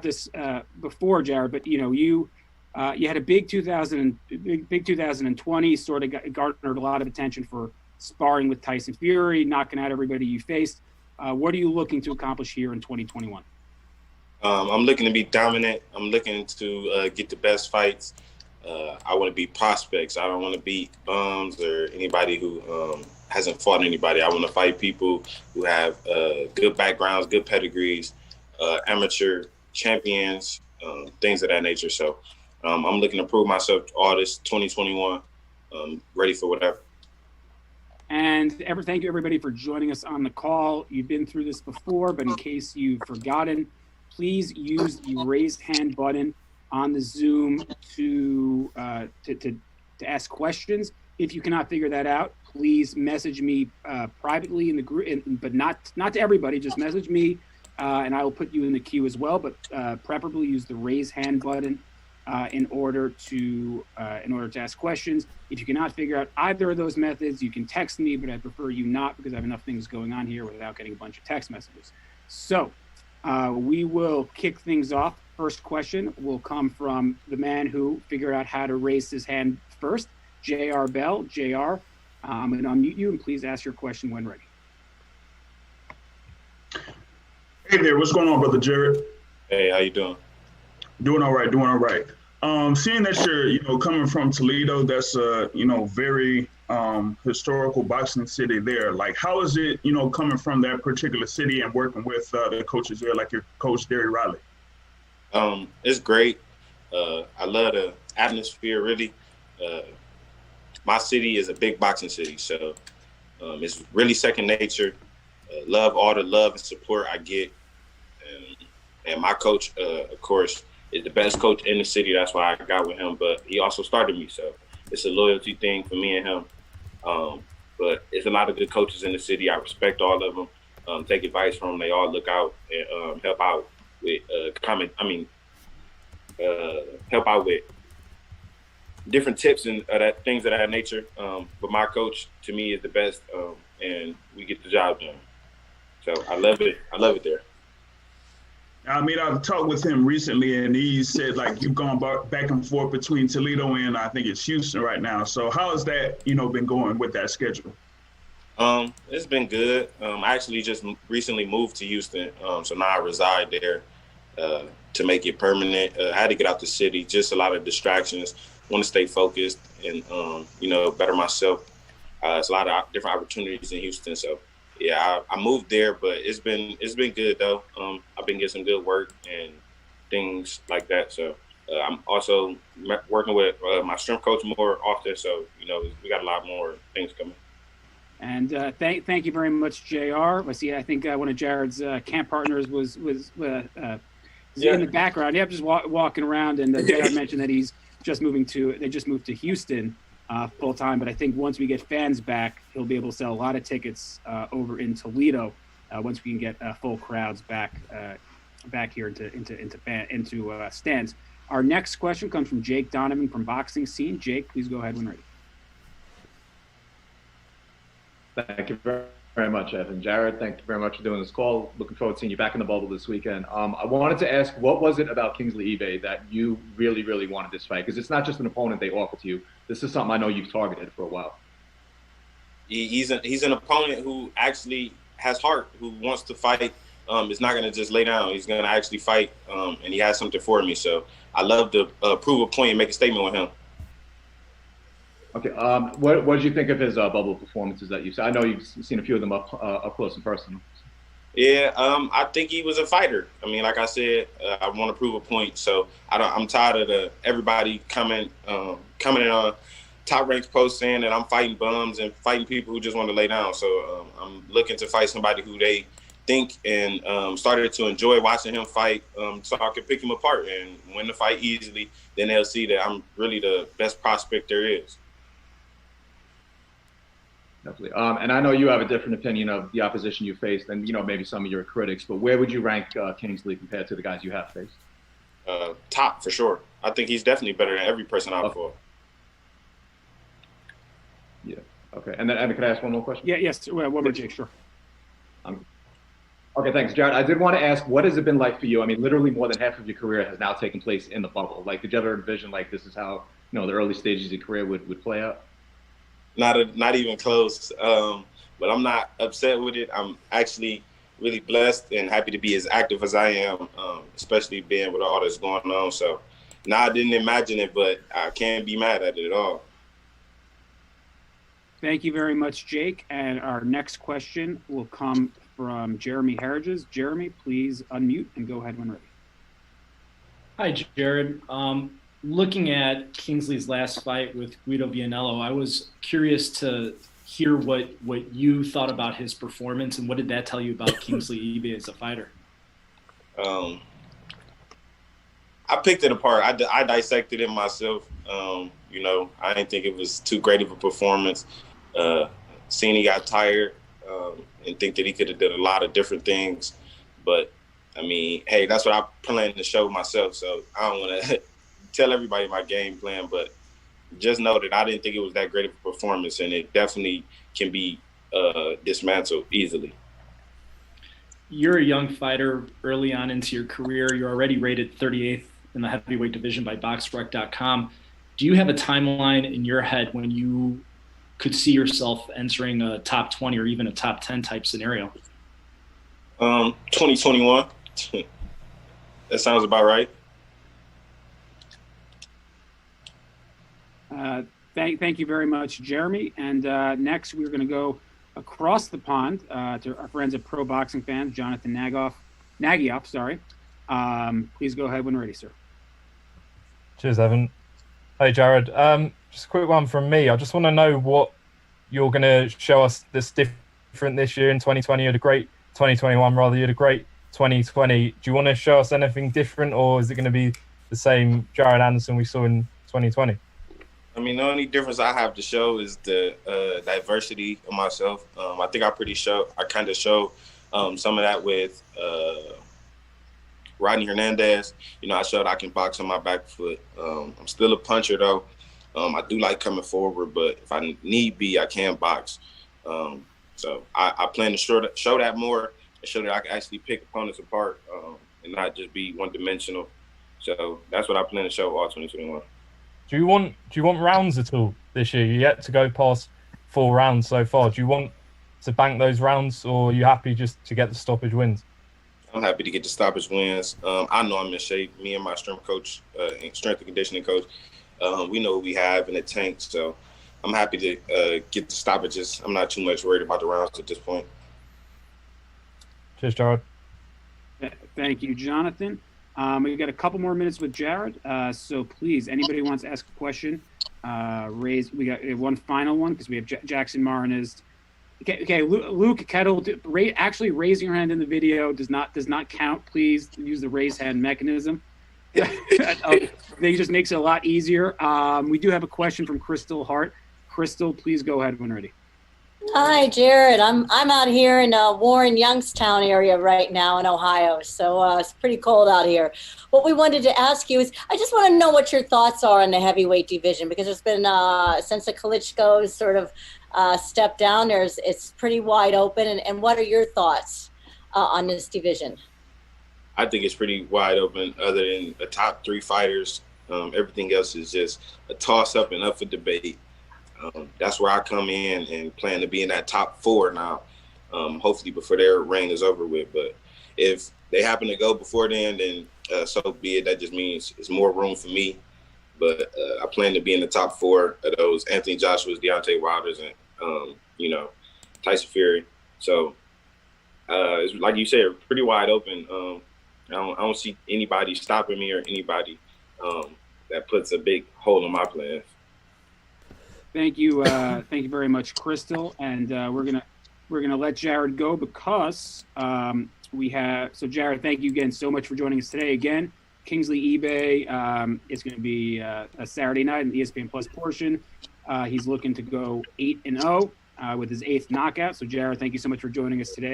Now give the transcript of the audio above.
this before, Jared, but you had a big 2020, sort of garnered a lot of attention for sparring with Tyson Fury, knocking out everybody you faced. What are you looking to accomplish here in 2021? I'm looking to be dominant. I'm looking to get the best fights. I want to beat prospects. I don't want to beat bums or anybody who hasn't fought anybody. I want to fight people who have good backgrounds, good pedigrees, amateur champions, things of that nature. So I'm looking to prove myself all this 2021, ready for whatever. And thank you, everybody, for joining us on the call. You've been through this before, but in case you've forgotten, please use the raised hand button on the Zoom to ask questions. If you cannot figure that out, please message me privately in the group, but not to everybody. Just message me, and I will put you in the queue as well. But preferably use the raise hand button in order to ask questions. If you cannot figure out either of those methods, you can text me, but I prefer you not, because I have enough things going on here without getting a bunch of text messages. So we will kick things off. First question will come from the man who figured out how to raise his hand first, J.R. Bell. J.R., I'm going to unmute you, and please ask your question when ready. Hey there, what's going on, Brother Jared? Hey, how you doing? Doing all right. Seeing that you're, coming from Toledo, that's a, very historical boxing city there. Like, how is it, coming from that particular city and working with the coaches there, like your coach, Derry Riley? It's great. I love the atmosphere, really. My city is a big boxing city, so it's really second nature. Love all the love and support I get. And my coach, of course, is the best coach in the city. That's why I got with him. But he also started me, so it's a loyalty thing for me and him. But it's a lot of good coaches in the city. I respect all of them. Take advice from them. They all look out and help out with help out with different tips and things of that nature. But my coach, to me, is the best, and we get the job done. So I love it. I love it there. I mean, I've talked with him recently, and he said, like, you've gone back and forth between Toledo and I think it's Houston right now. So how has that, been going with that schedule? It's been good. I actually just recently moved to Houston, so now I reside there to make it permanent. I had to get out the city, just a lot of distractions. Want to stay focused and, better myself. It's a lot of different opportunities in Houston, so. Yeah, I moved there, but it's been good though. I've been getting some good work and things like that. So I'm also working with my strength coach more often. So we got a lot more things coming. And thank you very much, Jr. I think one of Jared's camp partners was in the background. Yeah, just walking around, and Jared mentioned that they just moved to Houston. Full time, but I think once we get fans back, he'll be able to sell a lot of tickets over in Toledo. Once we can get full crowds back here into stands. Our next question comes from Jake Donovan from Boxing Scene. Jake, please go ahead when ready. Thank you very much, Evan. Jared, thank you very much for doing this call. Looking forward to seeing you back in the bubble this weekend. I wanted to ask, what was it about Kingsley Ibeh that you really, really wanted this fight? Because it's not just an opponent they offer to you. This is something I know you've targeted for a while. He's an opponent who actually has heart, who wants to fight. Is not going to just lay down. He's going to actually fight, and he has something for me. So I love to prove a point and make a statement with him. Okay. What did you think of his bubble performances that you saw? I know you've seen a few of them up close and personal. Yeah, I think he was a fighter. I mean, like I said, I want to prove a point. So I'm tired of everybody coming in on top ranked posts saying that I'm fighting bums and fighting people who just want to lay down. So I'm looking to fight somebody who they think and started to enjoy watching him fight, so I can pick him apart and win the fight easily. Then they'll see that I'm really the best prospect there is. Definitely. And I know you have a different opinion of the opposition you faced than, maybe some of your critics, but where would you rank Kingsley compared to the guys you have faced? Top, for sure. I think he's definitely better than every person I've fought. Yeah. Okay. And then, Evan, can I ask one more question? Yeah, yes. One more, Jake, sure. Okay, thanks, Jared. I did want to ask, what has it been like for you? I mean, literally more than half of your career has now taken place in the bubble. Like, did you ever envision like this is how the early stages of your career would play out? Not even close. But I'm not upset with it. I'm actually really blessed and happy to be as active as I am, especially being with all that's going on. So, I didn't imagine it, but I can't be mad at it at all. Thank you very much, Jake. And our next question will come from Jeremy Harridges. Jeremy, please unmute and go ahead when ready. Hi, Jared. Looking at Kingsley's last fight with Guido Vianello, I was curious to hear what you thought about his performance, and what did that tell you about Kingsley Ibeh as a fighter? I picked it apart. I dissected it myself. I didn't think it was too great of a performance. Seeing he got tired and think that he could have done a lot of different things. But, I mean, hey, that's what I planned to show myself, so I don't want to tell everybody my game plan, but just know that I didn't think it was that great of a performance, and it definitely can be dismantled easily. You're a young fighter early on into your career. You're already rated 38th in the heavyweight division by BoxRec.com. Do you have a timeline in your head when you could see yourself entering a top 20 or even a top 10 type scenario? 2021. That sounds about right. Thank you very much, Jeremy. And next, we're going to go across the pond to our friends at Pro Boxing Fans, Jonathan Nagyoff. Sorry. Please go ahead when ready, sir. Cheers, Evan. Hey, Jared. Just a quick one from me. I just want to know what you're going to show us that's different this year in 2020. You had a great 2021, rather. You had a great 2020. Do you want to show us anything different, or is it going to be the same Jared Anderson we saw in 2020? I mean, the only difference I have to show is the diversity of myself. I think I kind of show some of that with Rodney Hernandez. I showed I can box on my back foot. I'm still a puncher, though. I do like coming forward, but if I need be, I can box. So I plan to show that more and show that I can actually pick opponents apart and not just be one-dimensional. So that's what I plan to show all 2021. Do you want rounds at all this year? You're yet to go past 4 rounds so far. Do you want to bank those rounds, or are you happy just to get the stoppage wins? I'm happy to get the stoppage wins. I know I'm in shape. Me and my strength and conditioning coach, we know what we have in the tank. So I'm happy to get the stoppages. I'm not too much worried about the rounds at this point. Cheers, Jared. Thank you, Jonathan. We've got a couple more minutes with Jared. So please, anybody wants to ask a question, raise. We got one final one because we have Jackson Marinez. Okay, Luke Kettle. Actually, raising your hand in the video does not count. Please use the raise hand mechanism. It just makes it a lot easier. We do have a question from Crystal Hart. Crystal, please go ahead when ready. Hi, Jared. I'm out here in Warren, Youngstown area right now in Ohio, so it's pretty cold out here. What we wanted to ask you is, I just want to know what your thoughts are on the heavyweight division, because there's been since the Klitschko's sort of stepped down, it's pretty wide open, and what are your thoughts on this division? I think it's pretty wide open. Other than the top 3 fighters, everything else is just a toss-up and up for debate. That's where I come in and plan to be in that top 4 now, hopefully before their reign is over with. But if they happen to go before then so be it. That just means it's more room for me. But I plan to be in the top 4 of those: Anthony Joshua's, Deontay Wilder's, and Tyson Fury. So it's like you said, pretty wide open. I don't see anybody stopping me or anybody that puts a big hole in my plans. Thank you very much, Crystal. And we're gonna let Jared go because we have. So Jared, thank you again so much for joining us today. Again, Kingsley Ibeh is going to be a Saturday night in the ESPN Plus portion. He's looking to go 8-0 with his 8th knockout. So Jared, thank you so much for joining us today.